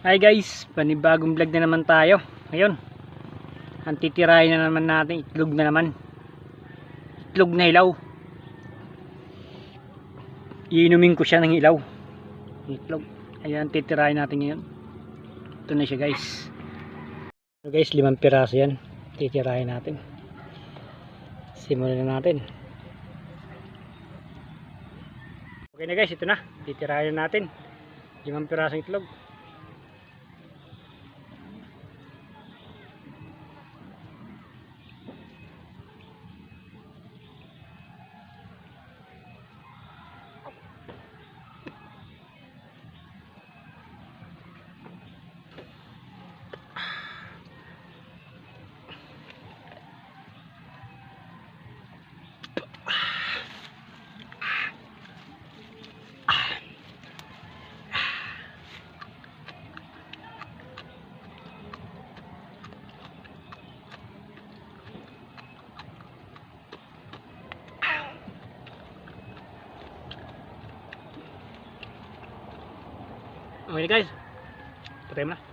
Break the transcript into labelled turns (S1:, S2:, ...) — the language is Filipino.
S1: Hi guys, panibagong vlog na naman tayo. Ngayon, ang titirahin na naman natin, itlog na naman. Itlog na hilaw. Iinumin ko siya ng hilaw. Itlog. Ayan, titirahin natin ngayon. Ito na siya guys. So guys, 5 piraso yan. Titirahin natin. Simulan na natin. Okay na guys, ito na. Titirahin na natin. 5 pirasong itlog. Okay guys, patay mo na.